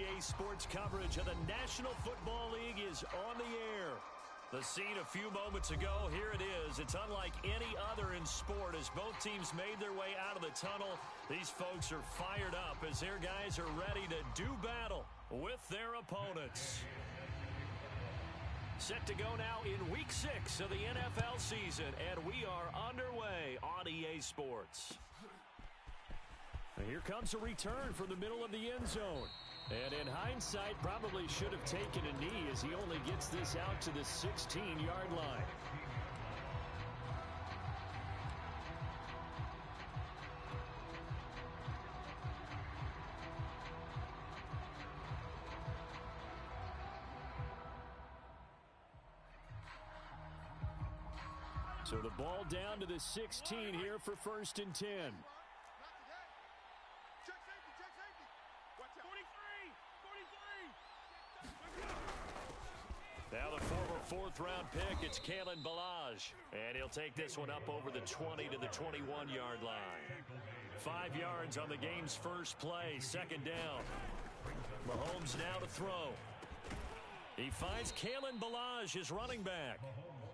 EA Sports coverage of the National Football League is on the air. The scene a few moments ago, here it is. It's unlike any other in sport as both teams made their way out of the tunnel. These folks are fired up as their guys are ready to do battle with their opponents. Set to go now in Week 6 of the NFL season, and we are underway on EA Sports. And here comes a return from the middle of the end zone. And in hindsight, probably should have taken a knee as he only gets this out to the 16-yard line. So the ball down to the 16 here for 1st and 10. Now the former 4th-round pick, it's Kalen Ballage. And he'll take this one up over the 20 to the 21-yard line. 5 yards on the game's first play, 2nd down. Mahomes now to throw. He finds Kalen Ballage, his running back.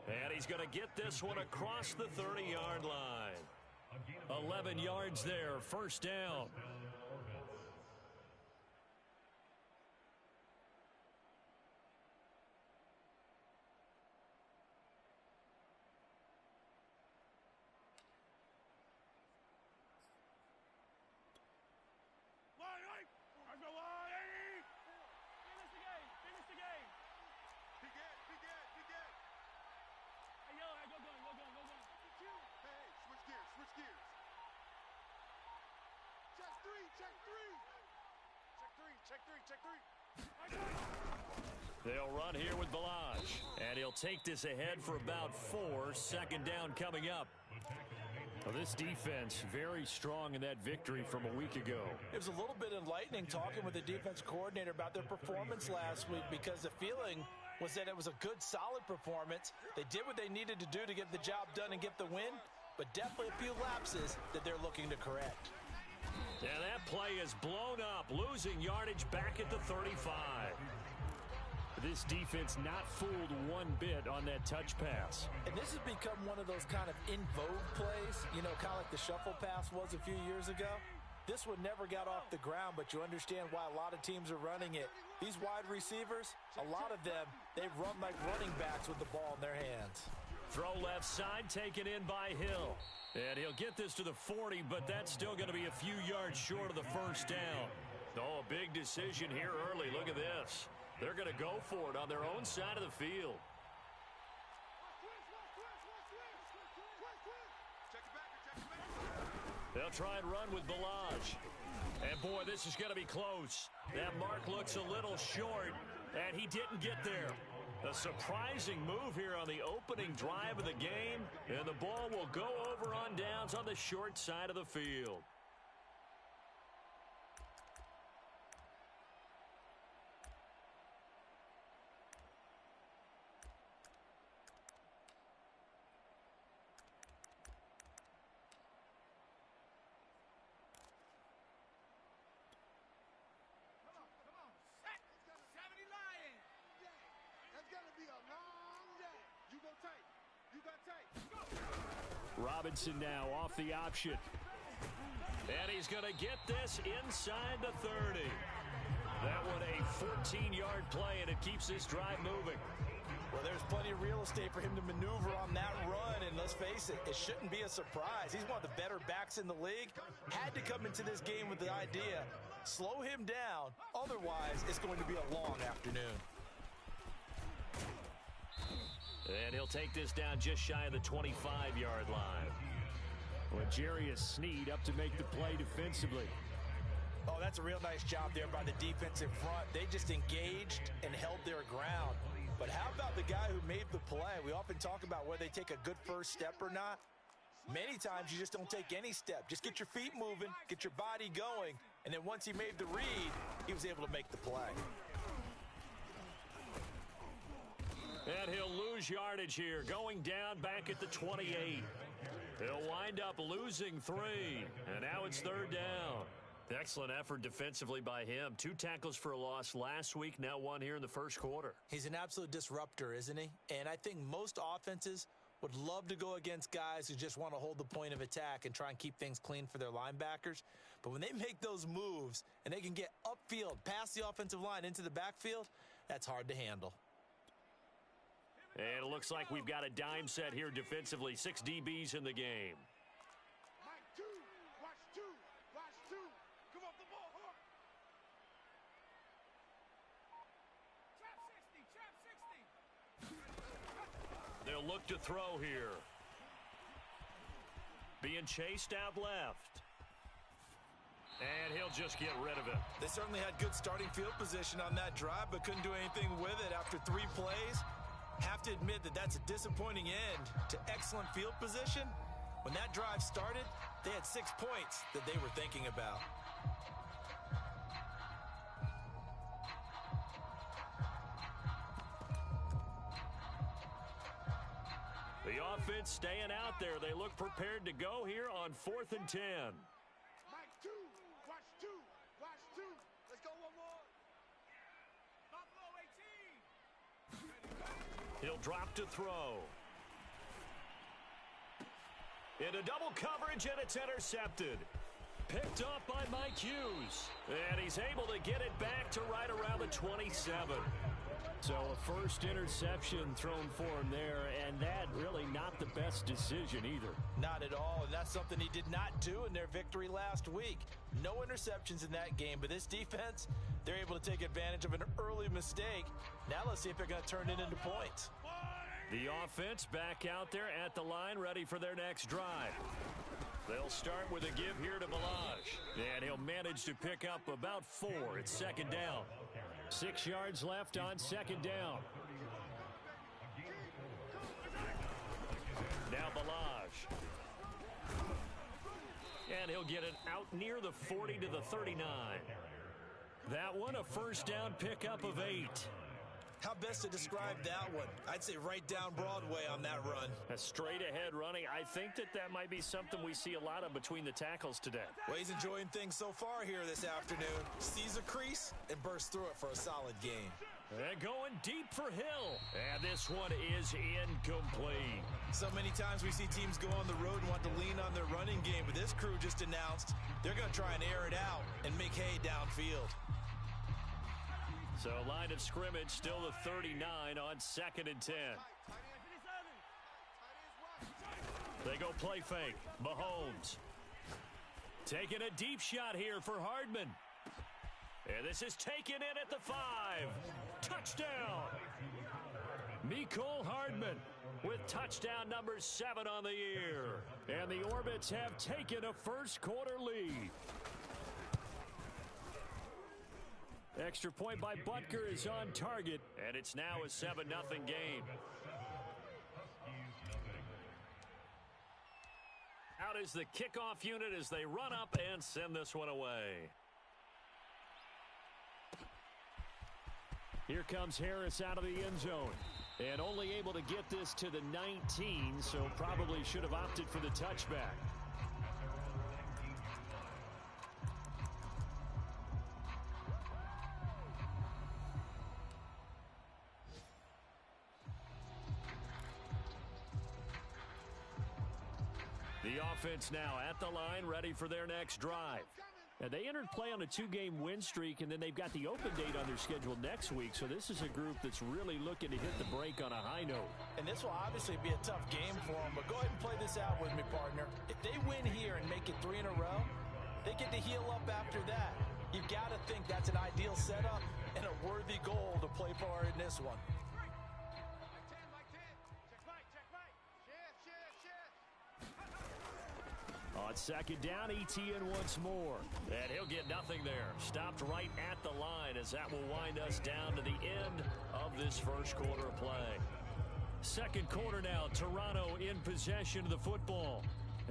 And he's going to get this one across the 30-yard line. 11 yards there, 1st down. They'll run here with Ballage, and he'll take this ahead for about 4. 2nd down coming up. Well, this defense very strong in that victory from a week ago. It was a little bit enlightening talking with the defense coordinator about their performance last week because the feeling was that it was a good, solid performance. They did what they needed to do to get the job done and get the win, but definitely a few lapses that they're looking to correct. Yeah, that play is blown up, losing yardage back at the 35. This defense not fooled one bit on that touch pass. And this has become one of those kind of in vogue plays, you know, kind of like the shuffle pass was a few years ago. This one never got off the ground, but you understand why a lot of teams are running it. These wide receivers, a lot of them, they run like running backs with the ball in their hands. Throw left side, taken in by Hill. And he'll get this to the 40, but that's still going to be a few yards short of the 1st down. Oh, a big decision here early. Look at this. They're going to go for it on their own side of the field. They'll try and run with Ballage. And, boy, this is going to be close. That mark looks a little short, and he didn't get there. A surprising move here on the opening drive of the game, and the ball will go over on downs on the short side of the field. Robinson now off the option. And he's going to get this inside the 30. That one a 14-yard play, and it keeps this drive moving. Well, there's plenty of real estate for him to maneuver on that run, and let's face it, it shouldn't be a surprise. He's one of the better backs in the league. Had to come into this game with the idea, slow him down, otherwise it's going to be a long afternoon. And he'll take this down just shy of the 25-yard line. Well, Jarius Sneed up to make the play defensively. Oh, that's a real nice job there by the defensive front. They just engaged and held their ground. But how about the guy who made the play? We often talk about whether they take a good first step or not. Many times you just don't take any step. Just get your feet moving, get your body going, and then once he made the read, he was able to make the play. And he'll lose yardage here, going down back at the 28. He'll wind up losing 3, and now it's 3rd down. Excellent effort defensively by him. 2 tackles for a loss last week, now 1 here in the first quarter. He's an absolute disruptor, isn't he? And I think most offenses would love to go against guys who just want to hold the point of attack and try and keep things clean for their linebackers. But when they make those moves and they can get upfield, past the offensive line into the backfield, that's hard to handle. And it looks like we've got a dime set here defensively. 6 DBs in the game. They'll look to throw here. Being chased out left. And he'll just get rid of it. They certainly had good starting field position on that drive, but couldn't do anything with it after 3 plays. Have to admit that that's a disappointing end to excellent field position. When that drive started, they had 6 points that they were thinking about. The offense staying out there. They look prepared to go here on 4th and 10. Mike 2, watch 2, watch 2. Let's go one more. Buffalo 18. He'll drop to throw. Into double coverage, and it's intercepted. Picked off by Mike Hughes. And he's able to get it back to right around the 27. So a first interception thrown for him there, and that really not the best decision either. Not at all, and that's something he did not do in their victory last week. No interceptions in that game, but this defense, they're able to take advantage of an early mistake. Now let's see if they're going to turn it into points. The offense back out there at the line, ready for their next drive. They'll start with a give here to Balaj, and he'll manage to pick up about 4. It's 2nd down. 6 yards left on 2nd down. Now Balaj. And he'll get it out near the 40 to the 39. That one a first down pickup of 8. How best to describe that one? I'd say right down Broadway on that run. A straight ahead running. I think that might be something we see a lot of between the tackles today. Well, he's enjoying things so far here this afternoon. Sees a crease and bursts through it for a solid game. And going deep for Hill. And this one is incomplete. So many times we see teams go on the road and want to lean on their running game, but this crew just announced they're going to try and air it out and make hay downfield. So line of scrimmage still the 39 on 2nd and 10. They go play fake. Mahomes. Taking a deep shot here for Hardman. And this is taken in at the 5. Touchdown. Mecole Hardman with touchdown number 7 on the year. And the Orbits have taken a first quarter lead. Extra point by Butker is on target, and it's now a 7-0 game. Out is the kickoff unit as they run up and send this one away. Here comes Harris out of the end zone, and only able to get this to the 19, so probably should have opted for the touchback. The offense now at the line, ready for their next drive. Now, they entered play on a 2-game win streak, and then they've got the open date on their schedule next week. So this is a group that's really looking to hit the break on a high note. And this will obviously be a tough game for them, but go ahead and play this out with me, partner. If they win here and make it 3 in a row, they get to heal up after that. You've got to think that's an ideal setup and a worthy goal to play for in this one. On 2nd down, ETN once more. And he'll get nothing there. Stopped right at the line as that will wind us down to the end of this first quarter of play. 2nd quarter now, Toronto in possession of the football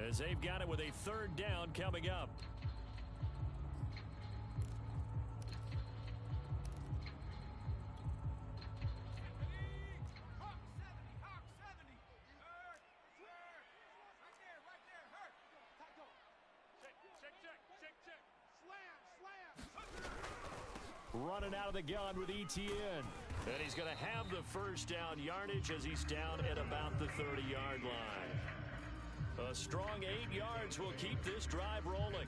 as they've got it with a 3rd down coming up. Check. Slam. running out of the gun with ETN. And he's going to have the first down yardage as he's down at about the 30-yard line. A strong 8 yards will keep this drive rolling.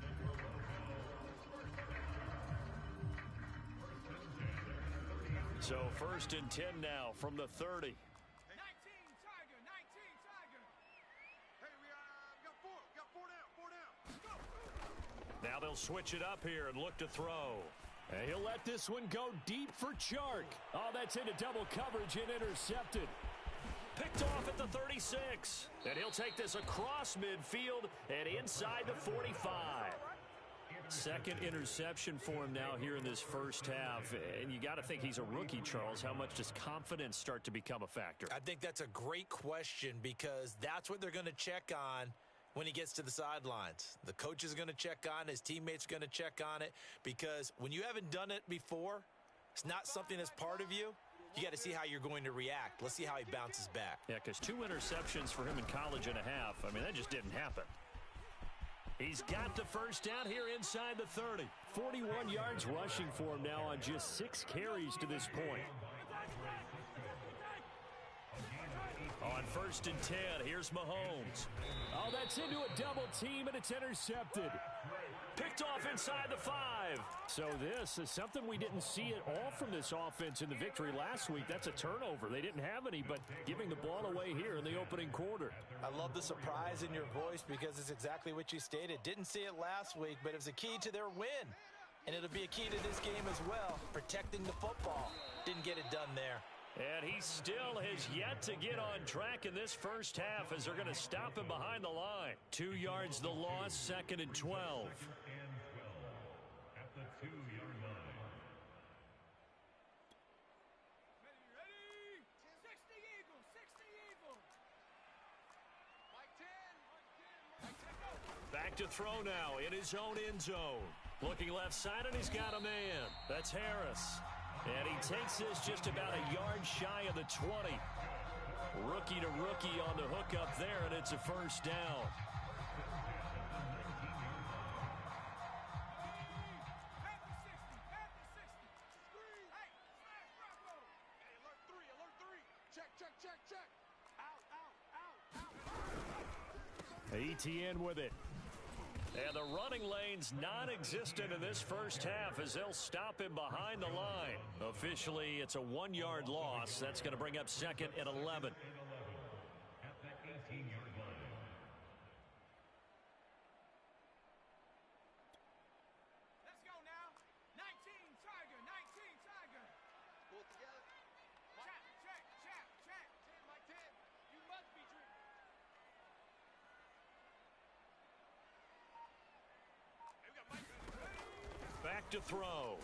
So 1st and 10 now from the 30. 19 Tiger, 19 Tiger. Hey, we got four down. Go. Now they'll switch it up here and look to throw. And he'll let this one go deep for Chark. Oh, that's into double coverage and intercepted. Picked off at the 36. And he'll take this across midfield and inside the 45. Second interception for him now here in this first half. And you got to think he's a rookie, Charles. How much does confidence start to become a factor? I think that's a great question because that's what they're going to check on when he gets to the sidelines. The coach is going to check on, his teammates are going to check on it, because when you haven't done it before, it's not something that's part of you. You got to see how you're going to react. Let's see how he bounces back. Yeah, because 2 interceptions for him in college and a half. I mean, that just didn't happen. He's got the first down here inside the 30. 41 yards rushing for him now on just 6 carries to this point. On 1st and 10, here's Mahomes. Oh, that's into a double team, and it's intercepted. Picked off inside the 5. So this is something we didn't see at all from this offense in the victory last week. That's a turnover. They didn't have any, but giving the ball away here in the opening quarter. I love the surprise in your voice because it's exactly what you stated. Didn't see it last week, but it was a key to their win. And it'll be a key to this game as well, protecting the football. Didn't get it done there. And he still has yet to get on track in this first half as they're going to stop him behind the line. 2 yards the loss, 2nd and 12. At the 2-yard line. Ready? 60 Eagles, 60 Eagles. Mike 10. Mike 10, go. Back to throw now in his own end zone. Looking left side, and he's got a man. That's Harris. And he takes this just about a yard shy of the 20. Rookie to rookie on the hook up there, and it's a first down. Check. Out. ETN with it. And the running lane's non-existent in this first half as they'll stop him behind the line. Officially, it's a 1-yard loss. That's going to bring up 2nd and 11. At the 18-yard line. Let's go now. 19 Tiger. Pull it together. Check. 10, Mike 10. You must be dreaming. Back to throw.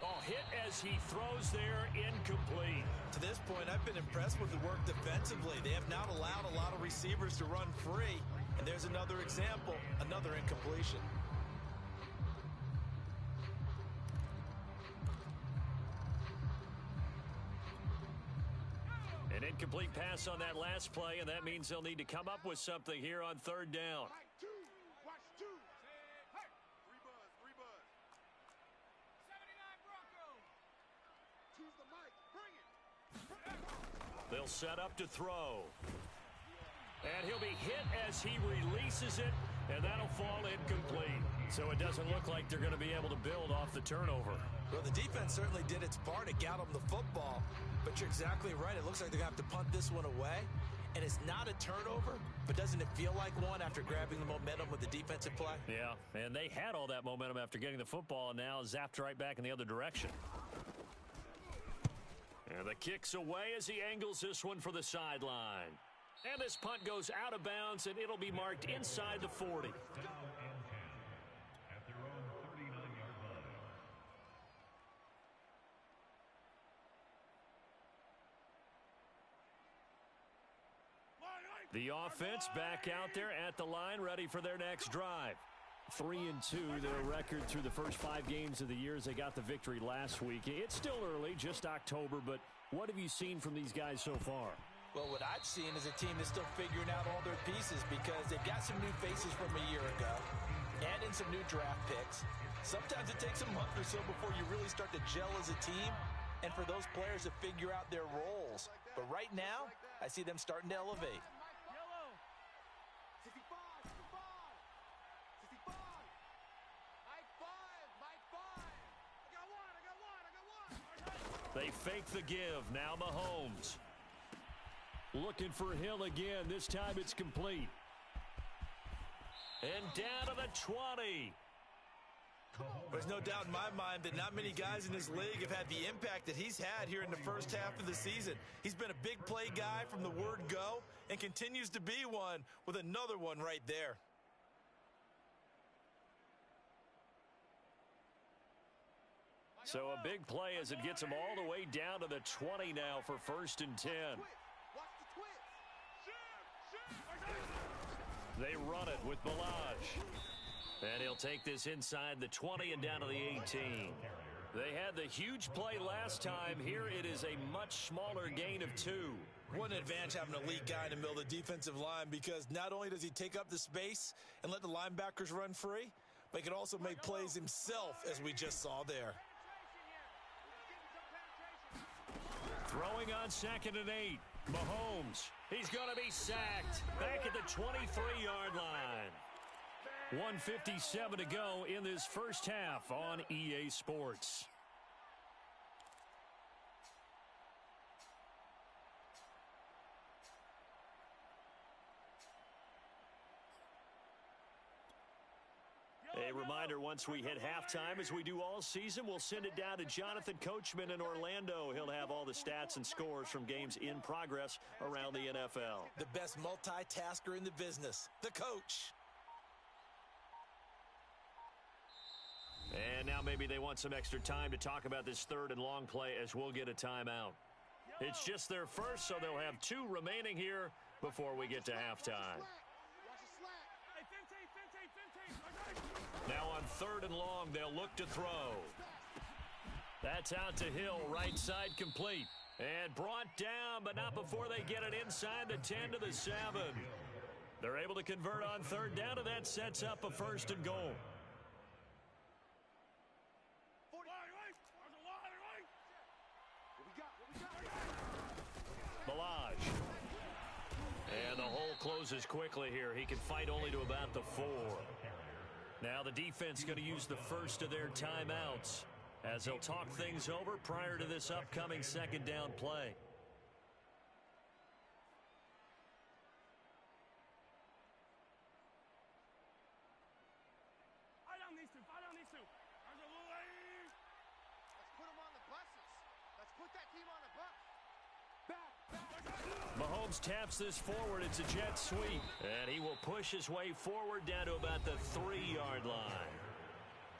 Oh, hit as he throws there, incomplete. To this point, I've been impressed with the work defensively. They have not allowed a lot of receivers to run free. And there's another example, another incompletion. An incomplete pass on that last play, and that means they'll need to come up with something here on 3rd down. Mike 2. Watch 2. Hey. 3 buzz. 79 Broncos. Choose the mic. Bring it. They'll set up to throw. And he'll be hit as he releases it, and that'll fall incomplete. So it doesn't look like they're going to be able to build off the turnover. Well, the defense certainly did its part to get them the football. But you're exactly right. It looks like they're going to have to punt this one away. And it's not a turnover, but doesn't it feel like one after grabbing the momentum with the defensive play? Yeah, and they had all that momentum after getting the football, and now zapped right back in the other direction. And the kick's away as he angles this one for the sideline. And this punt goes out of bounds, and it'll be marked inside the 40. At their own 39-yard line. The offense back out there at the line, ready for their next drive. 3-2, their record through the first 5 games of the year as they got the victory last week. It's still early, just October, but what have you seen from these guys so far? Well, what I've seen is a team that's still figuring out all their pieces because they've got some new faces from a year ago, add in some new draft picks, Sometimes it takes a month or so before you really start to gel as a team and for those players to figure out their roles. But right now, I see them starting to elevate. Yellow. 65, 65, 65. Mike 5, Mike 5. I got one, I got one, I got one. They fake the give. Now Mahomes. Looking for Hill again. This time it's complete. And down to the 20. There's no doubt in my mind that not many guys in this league have had the impact that he's had here in the first half of the season. He's been a big play guy from the word go and continues to be one with another one right there. So a big play as it gets them all the way down to the 20 now for 1st and 10. Watch the twist. They run it with Balaj. And he'll take this inside the 20 and down to the 18. They had the huge play last time. Here it is a much smaller gain of 2. What an advantage having an elite guy in the middle of the defensive line, because not only does he take up the space and let the linebackers run free, but he can also make plays himself, as we just saw there. Throwing on 2nd and 8. Mahomes. He's going to be sacked. Back at the 23-yard line. 1:57 to go in this first half on EA Sports. A reminder, once we hit halftime, as we do all season, we'll send it down to Jonathan Coachman in Orlando. He'll have all the stats and scores from games in progress around the NFL. The best multitasker in the business, the coach. And now maybe they want some extra time to talk about this 3rd and long play, as we'll get a timeout. It's just their first, so they'll have 2 remaining here before we get to halftime. Now on 3rd and long, they'll look to throw. That's out to Hill, right side complete. And brought down, but not before they get it inside the 10 to the 7. They're able to convert on 3rd down, and that sets up a 1st and goal. Balaj. And the hole closes quickly here. He can fight only to about the 4. Now the defense going to use the first of their timeouts as they'll talk things over prior to this upcoming 2nd down play. Fight on these two. Let's put them on the buses. Let's put that team on the bus. Mahomes taps this forward. It's a jet sweep. And he will push his way forward down to about the 3-yard line.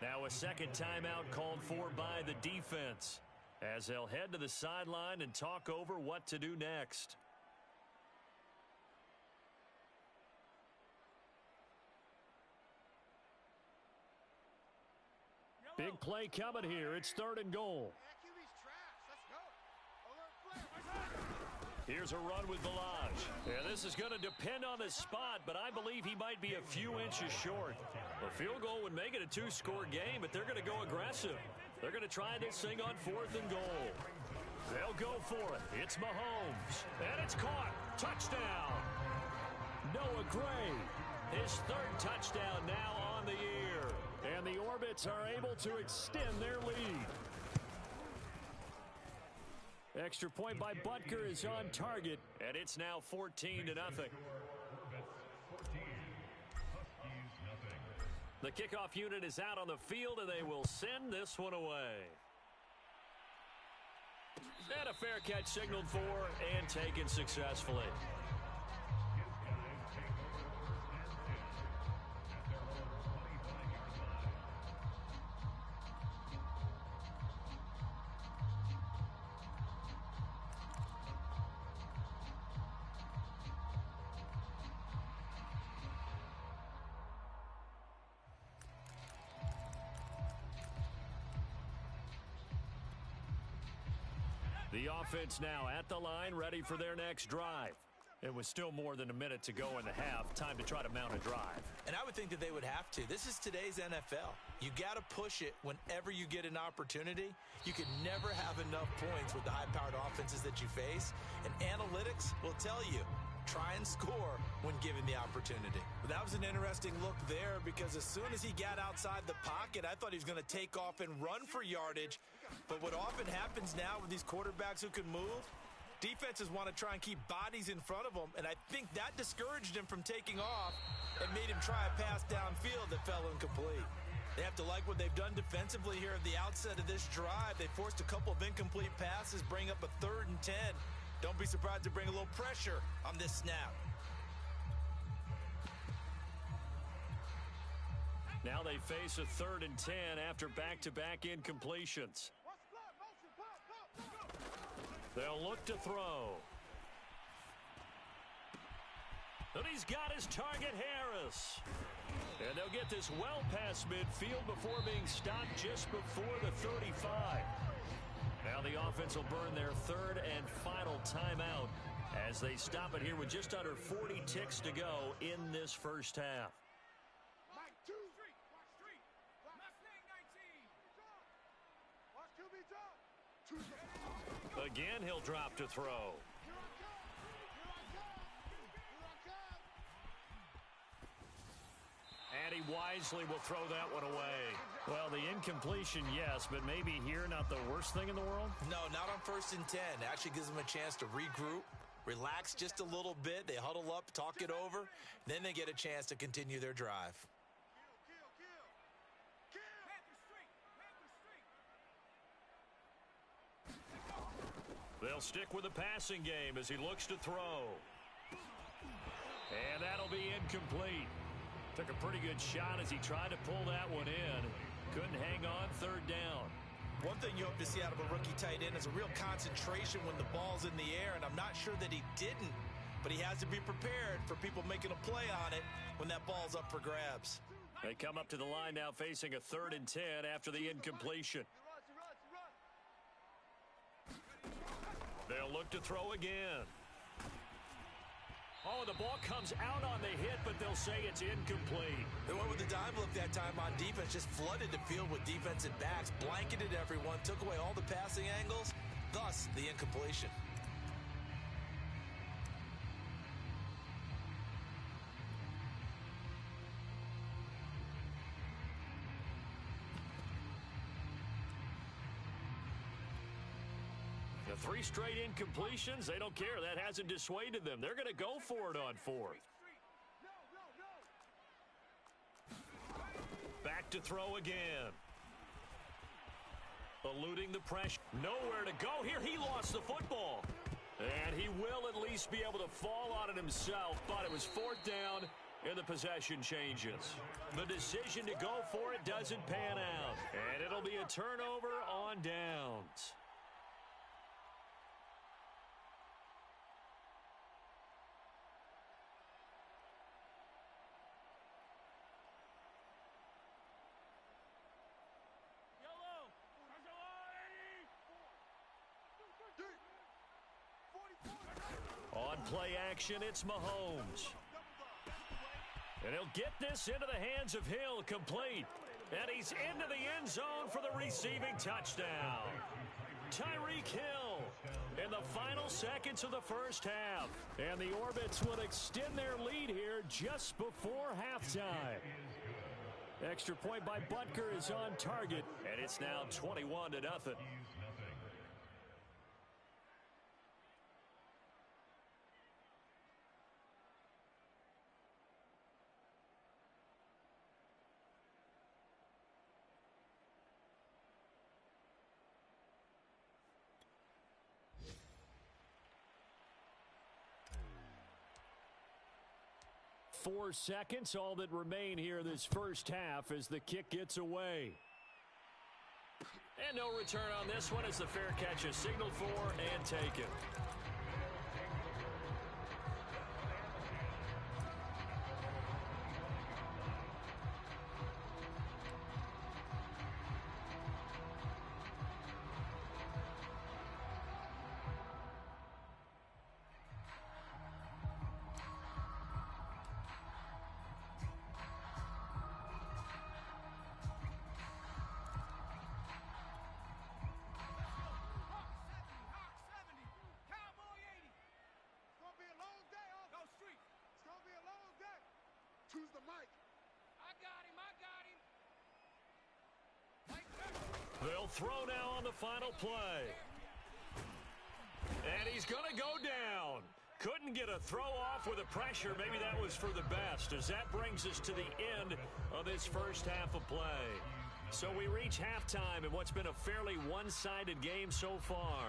Now a 2nd timeout called for by the defense, as they'll head to the sideline and talk over what to do next. Big play coming here. It's 3rd and goal. Here's a run with Balaj. Yeah, this is going to depend on the spot, but I believe he might be a few inches short. A field goal would make it a 2-score game, but they're going to go aggressive. They're going to try this thing on 4th and goal. They'll go for it. It's Mahomes. And it's caught. Touchdown. Noah Gray. His 3rd touchdown now on the year. And the Orbits are able to extend their lead. Extra point by Butker is on target, and it's now 14-0. The kickoff unit is out on the field, and they will send this one away. And a fair catch signaled for and taken successfully. The offense now at the line, ready for their next drive. It was still more than a minute to go in the half. Time to try to mount a drive. And I would think that they would have to. This is today's NFL. You got to push it whenever you get an opportunity. You can never have enough points with the high-powered offenses that you face. And analytics will tell you, try and score when given the opportunity. But that was an interesting look there because as soon as he got outside the pocket, I thought he was going to take off and run for yardage. But what often happens now with these quarterbacks who can move, defenses want to try and keep bodies in front of them, and I think that discouraged him from taking off and made him try a pass downfield that fell incomplete. They have to like what they've done defensively here at the outset of this drive. They forced a couple of incomplete passes, bring up a 3rd and 10. Don't be surprised to bring a little pressure on this snap. Now they face a 3rd and 10 after back-to-back incompletions. They'll look to throw. And he's got his target, Harris. And they'll get this well past midfield before being stopped just before the 35. Now the offense will burn their 3rd and final timeout as they stop it here with just under 40 ticks to go in this first half. Again, he'll drop to throw. And he wisely will throw that one away. Well, the incompletion, yes, but maybe here not the worst thing in the world? No, not on 1st and 10. Actually gives them a chance to regroup, relax just a little bit. They huddle up, talk it over. Then they get a chance to continue their drive. They'll stick with the passing game as he looks to throw. And that'll be incomplete. Took a pretty good shot as he tried to pull that one in. Couldn't hang on 3rd down. One thing you hope to see out of a rookie tight end is a real concentration when the ball's in the air, and I'm not sure that he didn't, but he has to be prepared for people making a play on it when that ball's up for grabs. They come up to the line now facing a 3rd and 10 after the incompletion. They'll look to throw again. Oh, the ball comes out on the hit, but they'll say it's incomplete. They went with the dime look that time on defense, just flooded the field with defensive backs, blanketed everyone, took away all the passing angles, thus the incompletion. The 3 straight incompletions, they don't care. That hasn't dissuaded them. They're going to go for it on 4th. Back to throw again. Eluding the pressure. Nowhere to go here. He lost the football. And he will at least be able to fall on it himself. But it was 4th down and the possession changes. The decision to go for it doesn't pan out. And it'll be a turnover on downs. On play action, it's Mahomes. And he'll get this into the hands of Hill, complete. And he's into the end zone for the receiving touchdown. Tyreek Hill in the final seconds of the first half. And the Orbits will extend their lead here just before halftime. Extra point by Butker is on target, and it's now 21-0. Four seconds, all that remain here this first half as the kick gets away. And no return on this one as the fair catch is signaled for and taken. He'll throw now on the final play. And he's going to go down. Couldn't get a throw off with the pressure. Maybe that was for the best, as that brings us to the end of this first half of play. So we reach halftime in what's been a fairly one-sided game so far.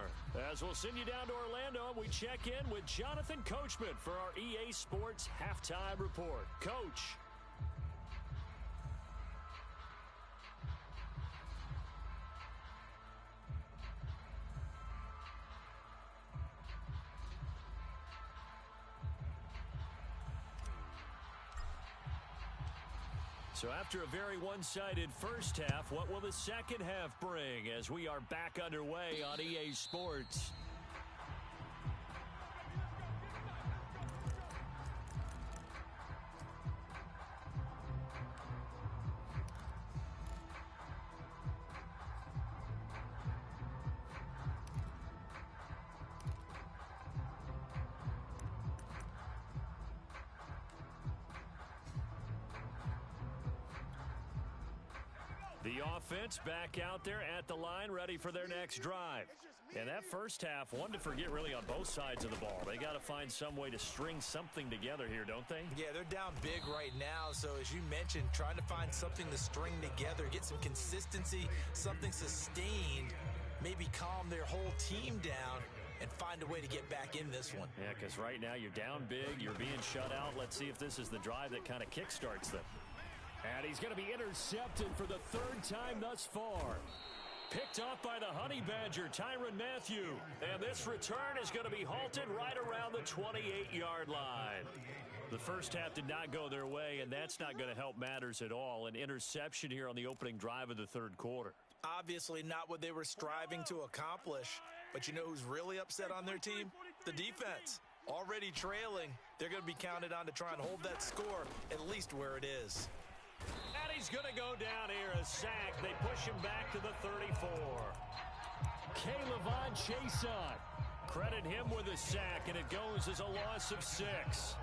As we'll send you down to Orlando, we check in with Jonathan Coachman for our EA Sports Halftime Report. Coach. So after a very one-sided first half, what will the second half bring as we are back underway on EA Sports? The offense back out there at the line, ready for their next drive. And that first half, one to forget really on both sides of the ball. They got to find some way to string something together here, don't they? Yeah, they're down big right now. So as you mentioned, trying to find something to string together, get some consistency, something sustained, maybe calm their whole team down and find a way to get back in this one. Yeah, because right now you're down big, you're being shut out. Let's see if this is the drive that kind of kickstarts them. And he's going to be intercepted for the third time thus far. Picked off by the Honey Badger, Tyrann Mathieu. And this return is going to be halted right around the 28-yard line. The first half did not go their way, and that's not going to help matters at all. An interception here on the opening drive of the third quarter. Obviously not what they were striving to accomplish. But you know who's really upset on their team? The defense. Already trailing. They're going to be counted on to try and hold that score at least where it is. And he's going to go down here, a sack. They push him back to the 34. K'Lavon Chaisson. Credit him with a sack, and it goes as a loss of 6.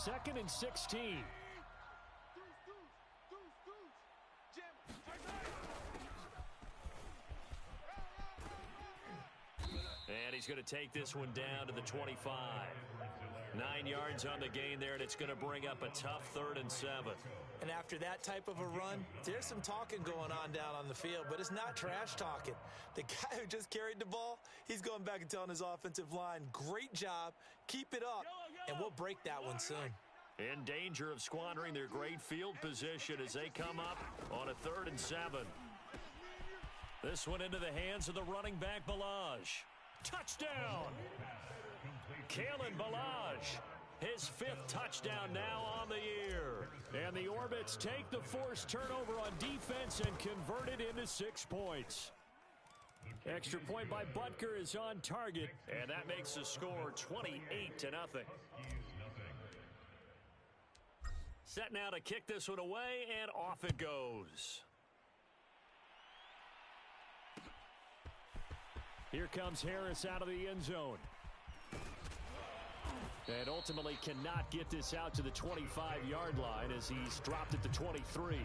Second and 16. And he's going to take this one down to the 25. 9 yards on the gain there, and it's going to bring up a tough 3rd and 7. And after that type of a run, there's some talking going on down on the field, but it's not trash talking. The guy who just carried the ball, he's going back and telling his offensive line, great job, keep it up, and we'll break that one soon. In danger of squandering their great field position as they come up on a 3rd and 7. This one into the hands of the running back, Balaj. Touchdown! Kalen Balaj, his 5th touchdown now on the year. And the Orbits take the forced turnover on defense and convert it into 6 points. Extra point by Butker is on target, and that makes the score 28-0. Set now to kick this one away, and off it goes. Here comes Harris out of the end zone. And ultimately cannot get this out to the 25-yard line as he's dropped it to 23.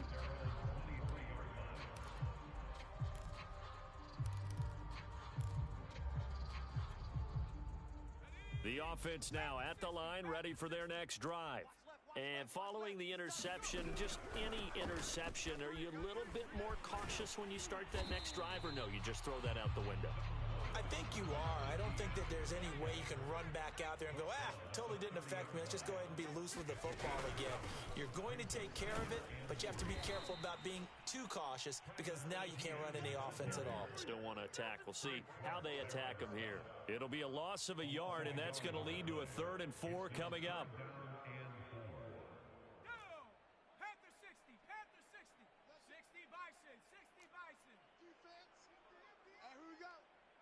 The offense now at the line, ready for their next drive. And following the interception, just any interception, are you a little bit more cautious when you start that next drive, or no, you just throw that out the window? I think you are. I don't think that there's any way you can run back out there and go, totally didn't affect me. Let's just go ahead and be loose with the football again. You're going to take care of it, but you have to be careful about being too cautious because now you can't run any offense at all. Still want to attack. We'll see how they attack them here. It'll be a loss of a yard, and that's going to lead to a 3rd and 4 coming up. Panther 60, Panther 60. 60 Bison, 60 Bison. Defense. All right, here we go.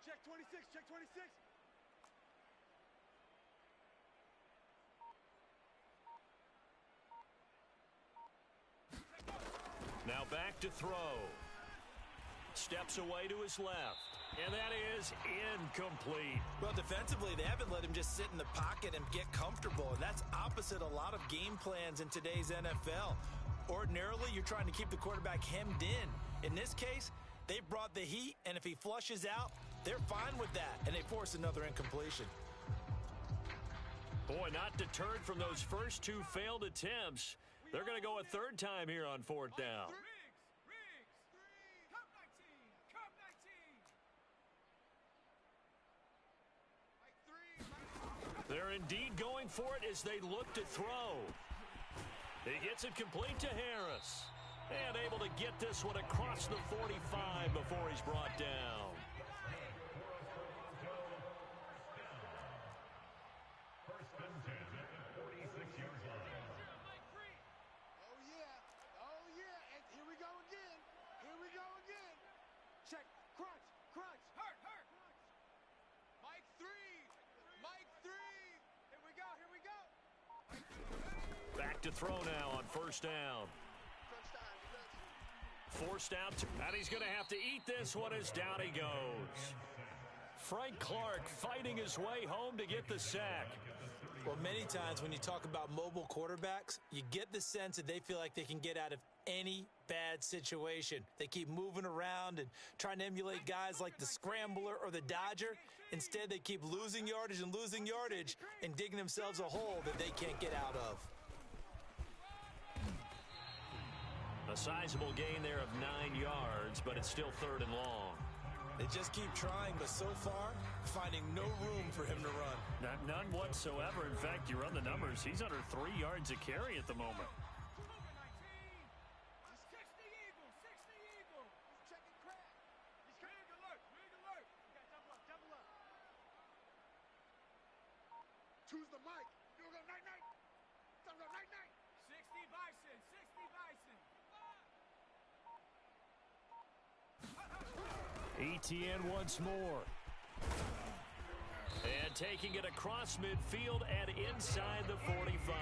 Check 26, check 26. Now back to throw. Steps away to his left. And that is incomplete. Well, defensively, they haven't let him just sit in the pocket and get comfortable, and that's opposite a lot of game plans in today's NFL. Ordinarily, you're trying to keep the quarterback hemmed in. In this case, they brought the heat, and if he flushes out, they're fine with that, and they force another incompletion. Boy, not deterred from those first two failed attempts. They're going to go a third time here on fourth down. They're indeed going for it as they look to throw. He gets it complete to Harris. And able to get this one across the 45 before he's brought down. First and 10 at the 46-yard line. Oh, yeah. And here we go again. Check. Crunch. Hurt. Mike 3. Here we go. Back to throw now on first down. Forced out, and he's going to have to eat this one as down he goes. Frank Clark fighting his way home to get the sack. Well, many times when you talk about mobile quarterbacks, you get the sense that they feel like they can get out of any bad situation. They keep moving around and trying to emulate guys like the Scrambler or the Dodger. Instead, they keep losing yardage and digging themselves a hole that they can't get out of. A sizable gain there of 9 yards, but it's still third and long. They just keep trying, but so far, finding no room for him to run. None whatsoever. In fact, you run the numbers. He's under 3 yards a carry at the moment. Choose the mic. You're going to night. Time to go night. 60 Bison. ETN once more. And taking it across midfield and inside the 45.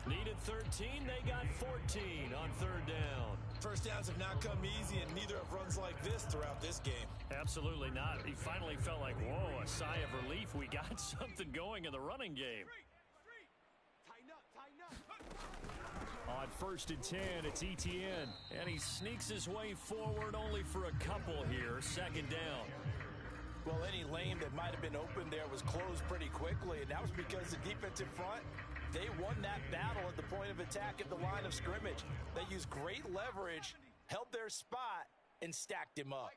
Needed 13, they got 14 on third down. First downs have not come easy, and neither have runs like this throughout this game. Absolutely not. He finally felt like, whoa, a sigh of relief. We got something going in the running game. Tighten up. On first and 10, it's ETN. And he sneaks his way forward only for a couple here. Second down. Well, any lane that might have been open there was closed pretty quickly, and that was because the defensive front, they won that battle at the point of attack at the line of scrimmage. They used great leverage, held their spot, and stacked him up.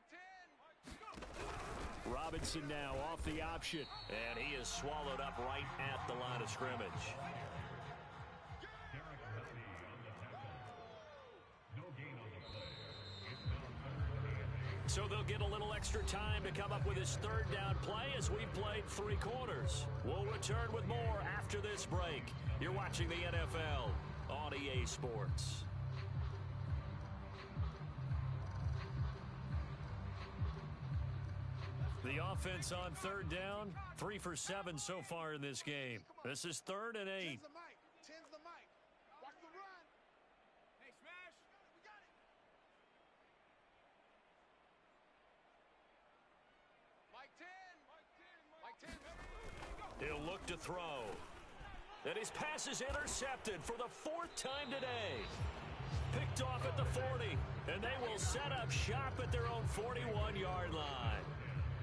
Robinson now off the option, and he is swallowed up right at the line of scrimmage. So they'll get a little extra time to come up with his third down play as we've played 3 quarters. We'll return with more after this break. You're watching the NFL on EA Sports. The offense on third down, 3 for 7 so far in this game. This is 3rd and 8. Tens the mic. Watch the run. Hey, smash. We got it. Mike 10. He'll look to throw. And his pass is intercepted for the 4th time today. Picked off at the 40. And they will set up shop at their own 41-yard line.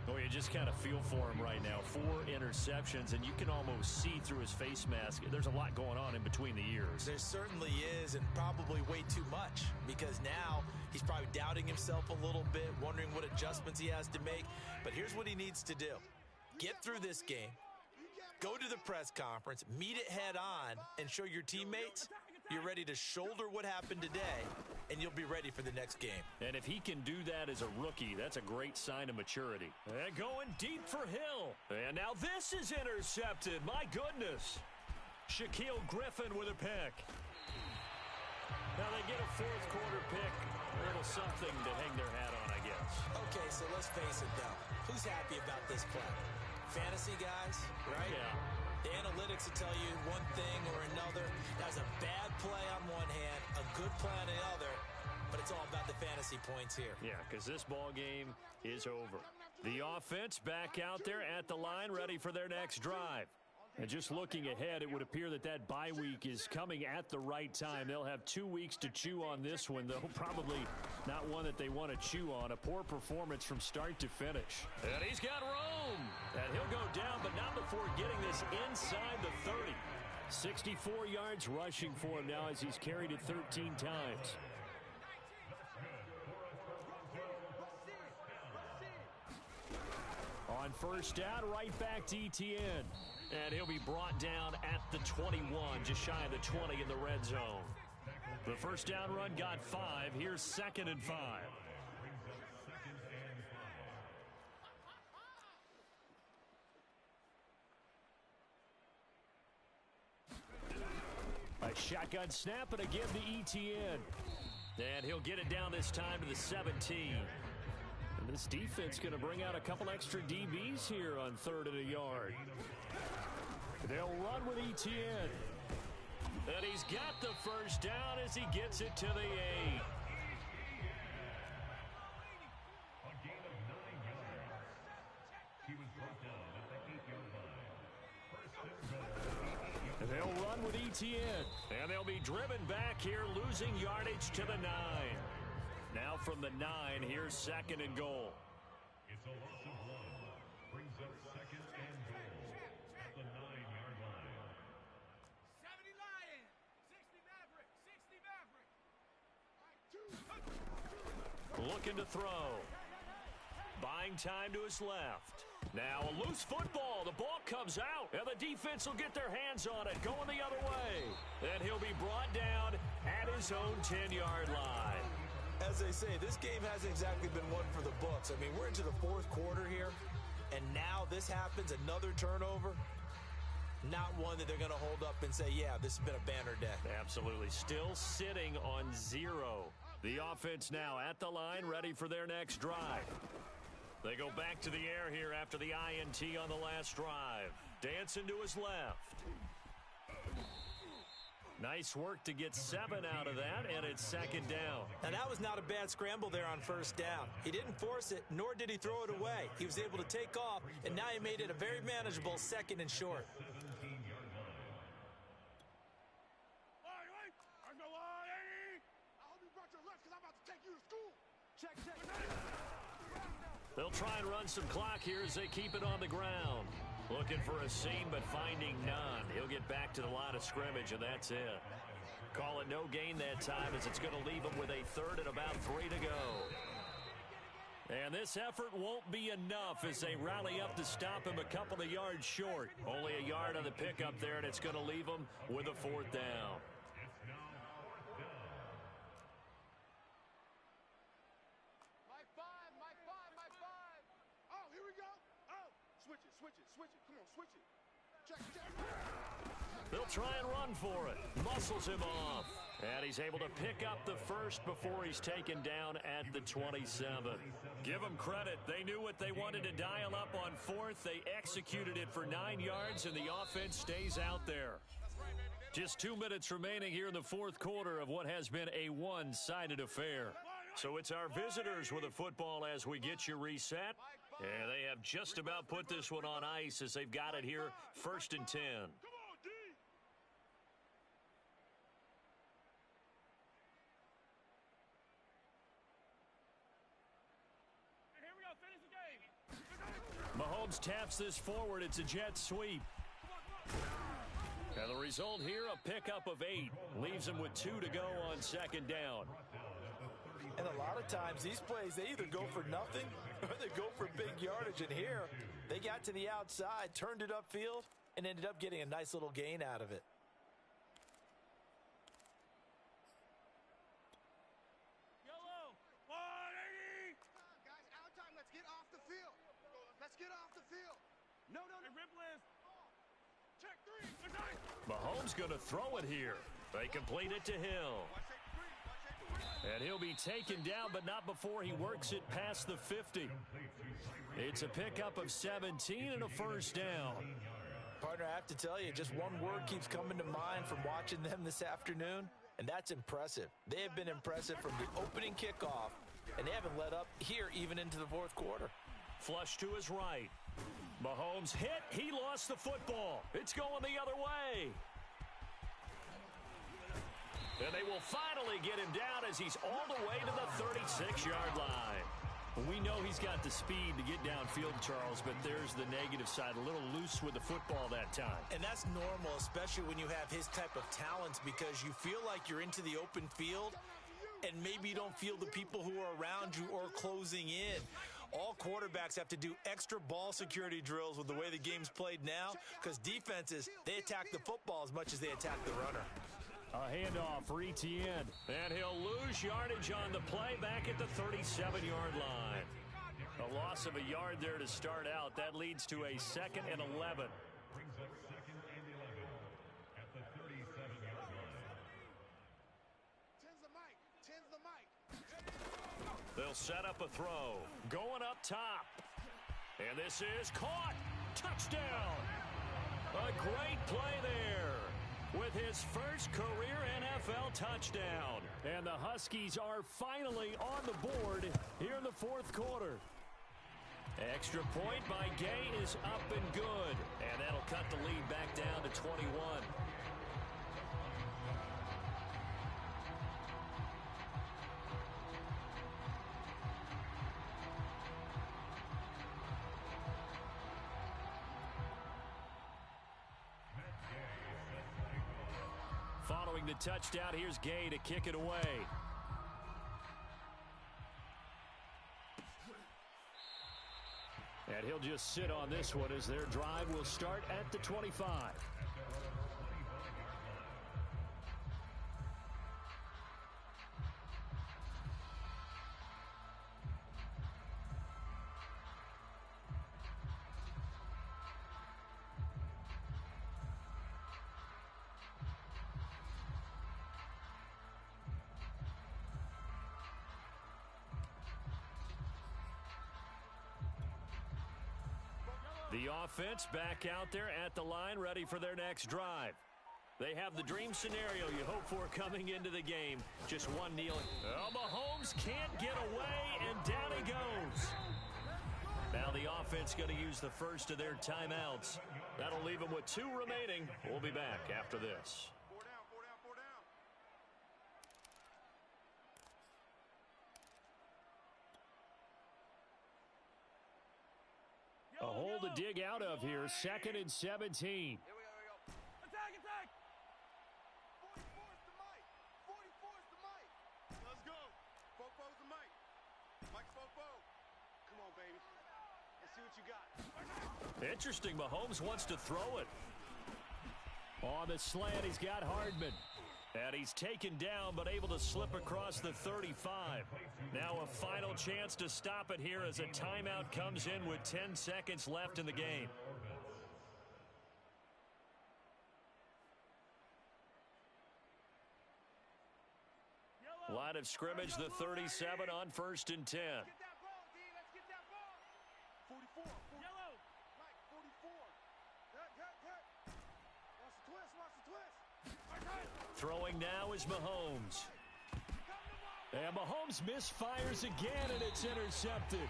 Oh, you just kind of feel for him right now. 4 interceptions, and you can almost see through his face mask. There's a lot going on in between the ears. There certainly is, and probably way too much, because now he's probably doubting himself a little bit, wondering what adjustments he has to make. But here's what he needs to do. Get through this game, go to the press conference, meet it head on, and show your teammates you're ready to shoulder what happened today, and you'll be ready for the next game. And if he can do that as a rookie, that's a great sign of maturity. And going deep for Hill. And now this is intercepted. My goodness. Shaquille Griffin with a pick. Now they get a 4th quarter pick. A little something to hang their hat on, I guess. Okay, so let's face it, though. Who's happy about this play? Fantasy guys, right? Yeah. The analytics will tell you one thing or another. That was a bad play on one hand, a good play on the other, but it's all about the fantasy points here. Yeah, because this ball game is over. The offense back out there at the line, ready for their next drive. And just looking ahead, it would appear that that bye week is coming at the right time. They'll have 2 weeks to chew on this one, though probably not one that they want to chew on. A poor performance from start to finish. And he's got room. And he'll go down, but not before getting this inside the 30. 64 yards rushing for him now as he's carried it 13 times. On first down, right back to Etienne. And he'll be brought down at the 21, just shy of the 20 in the red zone. The first down run got 5. Here's 2nd and 5. A shotgun snap, and again to Etienne. And he'll get it down this time to the 17. And this defense going to bring out a couple extra DBs here on 3rd and a yard. They'll run with Etienne. And he's got the first down as he gets it to the 8. A gain of 9 yards. He was brought down at the 8-yard line. And they'll run with Etienne. And they'll be driven back here, losing yardage to the 9. Now from the 9, here's 2nd and goal. It's a loss of 1. Brings up 2nd and goal at the 9-yard line. 70 Lions, 60 Maverick, 60 Maverick. Looking to throw. Buying time to his left. Now a loose football. The ball comes out, and the defense will get their hands on it, going the other way. And he'll be brought down at his own 10-yard line. As they say, this game hasn't exactly been one for the books. I mean, we're into the 4th quarter here, and now this happens, another turnover. Not one that they're going to hold up and say, yeah, this has been a banner day. Absolutely. Still sitting on 0. The offense now at the line, ready for their next drive. They go back to the air here after the INT on the last drive. Dancing to his left. Nice work to get 7 out of that, and it's 2nd down. Now, that was not a bad scramble there on first down. He didn't force it, nor did he throw it away. He was able to take off, and now he made it a very manageable 2nd and short. They'll try and run some clock here as they keep it on the ground. Looking for a seam, but finding none. He'll get back to the line of scrimmage, and that's it. Call it no gain that time as it's going to leave them with a 3rd and about 3 to go. And this effort won't be enough as they rally up to stop him a couple of yards short. Only a yard on the pickup there, and it's going to leave them with a 4th down. They'll try and run for it. Muscles him off. And he's able to pick up the first before he's taken down at the 27. Give them credit. They knew what they wanted to dial up on 4th. They executed it for 9 yards, and the offense stays out there. Just 2 minutes remaining here in the 4th quarter of what has been a one-sided affair. So it's our visitors with a football as we get you reset. And they have just about put this one on ice as they've got it here, 1st and 10. Mahomes taps this forward. It's a jet sweep. And the result here, a pickup of 8. Leaves him with 2 to go on 2nd down. And a lot of times, these plays, they either go for nothing or they go for big yardage. And here, they got to the outside, turned it upfield, and ended up getting a nice little gain out of it. Yellow, 180! Guys, out time. Let's get off the field. Let's get off the field. No. Rip list. Check 3. Mahomes going to throw it here. They complete it to Hill. And he'll be taken down, but not before he works it past the 50. It's a pickup of 17 and a 1st down. Part Partner, I have to tell you, just one word keeps coming to mind from watching them this afternoon, and that's impressive. They have been impressive from the opening kickoff, and they haven't let up here even into the fourth quarter. Flush to his right. Mahomes hit. He lost the football. It's going the other way. And they will finally get him down as he's all the way to the 36-yard line. We know he's got the speed to get downfield, Charles, but there's the negative side. A little loose with the football that time. And that's normal, especially when you have his type of talents, because you feel like you're into the open field and maybe you don't feel the people who are around you or closing in. All quarterbacks have to do extra ball security drills with the way the game's played now, because defenses, they attack the football as much as they attack the runner. A handoff for Etienne, and he'll lose yardage on the play back at the 37-yard line. A loss of a yard there to start out. That leads to a 2nd and 11. Brings up 2nd and 11 at the 37-yard line. Tens the mic. Tens the mic. They'll set up a throw. Going up top. And this is caught. Touchdown. A great play there with his first career NFL touchdown. And the Huskies are finally on the board here in the fourth quarter. Extra point by Gay is up and good. And that'll cut the lead back down to 21. Following the touchdown, here's Gay to kick it away. And he'll just sit on this one as their drive will start at the 25. The offense back out there at the line, ready for their next drive. They have the dream scenario you hope for coming into the game. Just one kneeling. Oh, Mahomes can't get away, and down he goes. Now the offense going to use the first of their timeouts. That'll leave them with 2 remaining. We'll be back after this. Four down, four down, four down. A hole to dig out of here. 2nd and 17. Here we go. Attack, attack. 44 is the mic. 44 is the mic. Let's go. Fofo's the mic. Mike Fofo. Come on, baby. Let's see what you got. Interesting. Mahomes wants to throw it. On the slant, he's got Hardman. And he's taken down, but able to slip across the 35. Now a final chance to stop it here as a timeout comes in with 10 seconds left in the game. Line of scrimmage, the 37 on 1st and 10. Get that ball, D. Let's get that ball. 44. Yellow. Mike, 44. Hit. Watch the twist. Watch the twist. Throwing now is Mahomes. And Mahomes misfires again, and it's intercepted.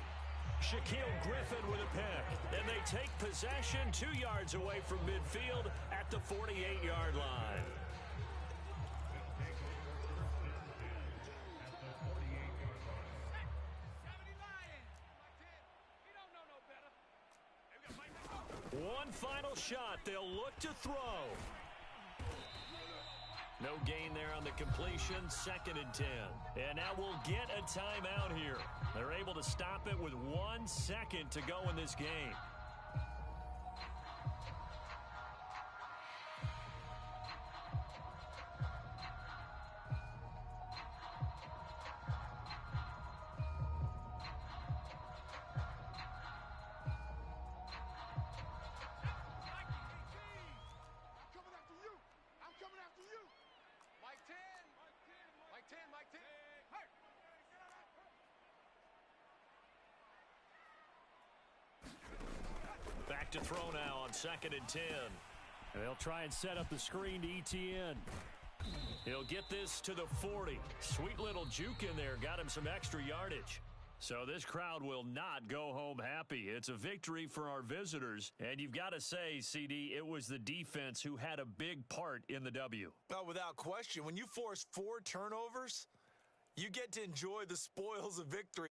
Shaquille Griffin with a pick. And they take possession 2 yards away from midfield at the 48-yard line. One final shot. They'll look to throw. No gain there on the completion. 2nd and 10. And now we'll get a timeout here. They're able to stop it with 1 second to go in this game. Back to throw now on 2nd and 10. They'll try and set up the screen to ETN. He'll get this to the 40. Sweet little juke in there. Got him some extra yardage. So this crowd will not go home happy. It's a victory for our visitors. And you've got to say, CD, it was the defense who had a big part in the W. Oh, without question. When you force 4 turnovers, you get to enjoy the spoils of victory.